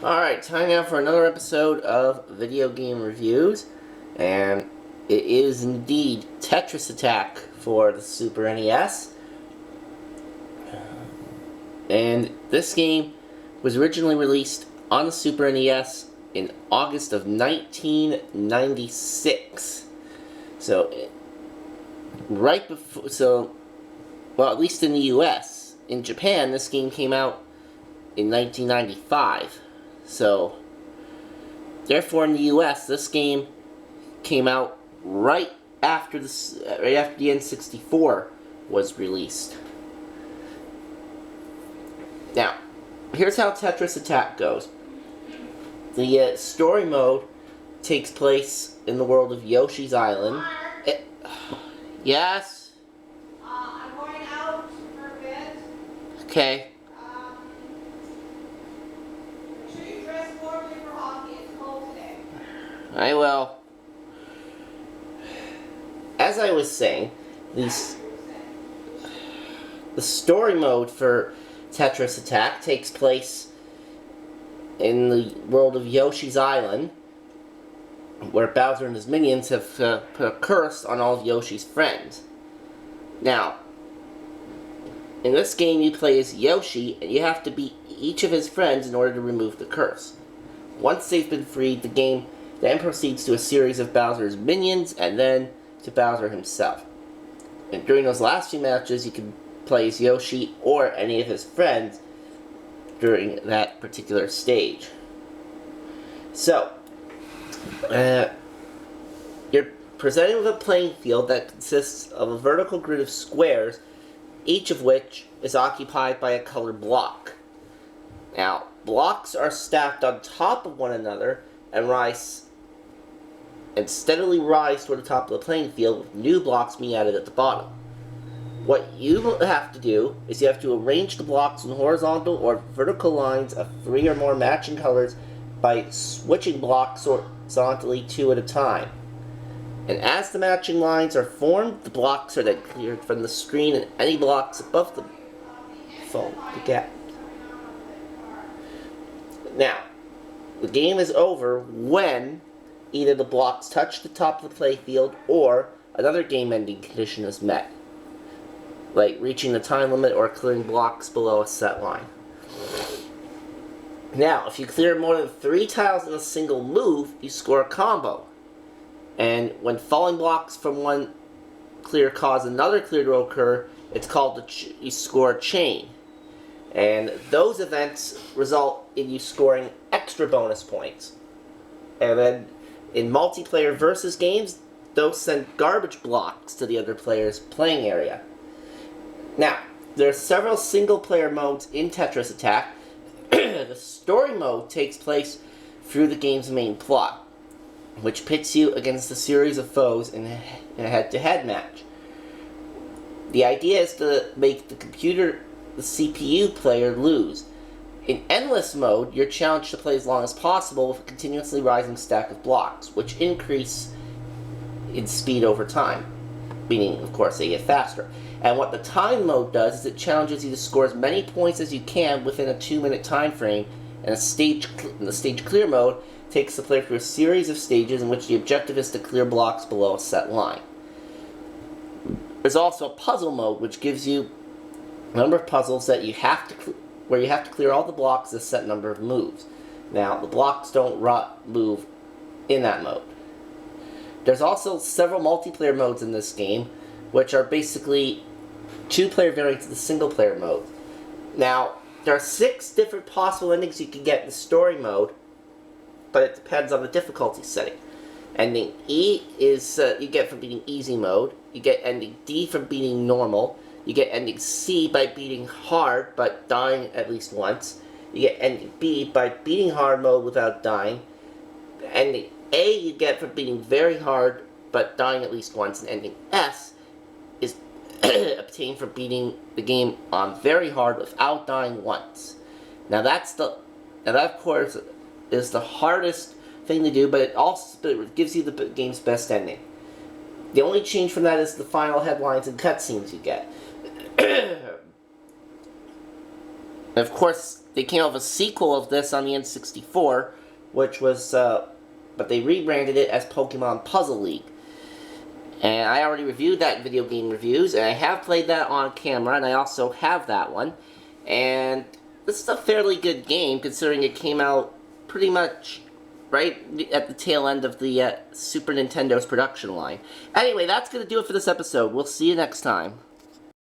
Alright, time now for another episode of Video Game Reviews, and it is indeed Tetris Attack for the Super NES. And this game was originally released on the Super NES in August of 1996. So, right before, well, at least in the US. In Japan, this game came out in 1995. So, therefore, in the U.S., this game came out right after the N64 was released. Now, here's how Tetris Attack goes. The story mode takes place in the world of Yoshi's Island. Yes? I'm going out for a bit. Okay. I will. As I was saying, the story mode for Tetris Attack takes place in the world of Yoshi's Island, where Bowser and his minions have put a curse on all of Yoshi's friends. Now, in this game you play as Yoshi, and you have to beat each of his friends in order to remove the curse. Once they've been freed, the game then proceeds to a series of Bowser's minions, and then to Bowser himself. And during those last few matches, you can play as Yoshi or any of his friends during that particular stage. So, you're presented with a playing field that consists of a vertical grid of squares, each of which is occupied by a colored block. Now, blocks are stacked on top of one another and steadily rise toward the top of the playing field with new blocks being added at the bottom. What you have to do is you have to arrange the blocks in horizontal or vertical lines of 3 or more matching colors by switching blocks horizontally 2 at a time. And as the matching lines are formed, the blocks are then cleared from the screen and any blocks above them fall the gap. Now, the game is over when either the blocks touch the top of the playfield or another game-ending condition is met, like reaching the time limit or clearing blocks below a set line. Now, if you clear more than 3 tiles in a single move, you score a combo. And when falling blocks from one clear cause another clear to occur, it's called you score a chain. And those events result in you scoring extra bonus points. And then in multiplayer versus games, those send garbage blocks to the other player's playing area. Now, there are several single-player modes in Tetris Attack. The story mode takes place through the game's main plot, which pits you against a series of foes in a head-to-head match. The idea is to make the CPU player lose. In Endless Mode, you're challenged to play as long as possible with a continuously rising stack of blocks, which increase in speed over time, meaning, of course, they get faster. And what the Time Mode does is it challenges you to score as many points as you can within a 2-minute time frame, and the stage clear mode takes the player through a series of stages in which the objective is to clear blocks below a set line. There's also a Puzzle Mode, which gives you a number of puzzles that you have to where you have to clear all the blocks a set number of moves. Now, the blocks don't move in that mode. There's also several multiplayer modes in this game, which are basically 2-player variants of the single-player mode. Now, there are 6 different possible endings you can get in the story mode, but it depends on the difficulty setting. Ending E is you get from beating easy mode. You get ending D from beating normal. You get ending C by beating hard, but dying at least once. You get ending B by beating hard mode without dying. Ending A you get from beating very hard, but dying at least once. And ending S is obtained from beating the game on very hard without dying once. Now that of course is the hardest thing to do, but it gives you the game's best ending. The only change from that is the final headlines and cutscenes you get. And of course, they came out with a sequel of this on the N64, which was, but they rebranded it as Pokemon Puzzle League. And I already reviewed that Video Game Reviews, and I have played that on camera, and I also have that one. And this is a fairly good game, considering it came out pretty much right at the tail end of the Super Nintendo's production line. Anyway, that's going to do it for this episode. We'll see you next time.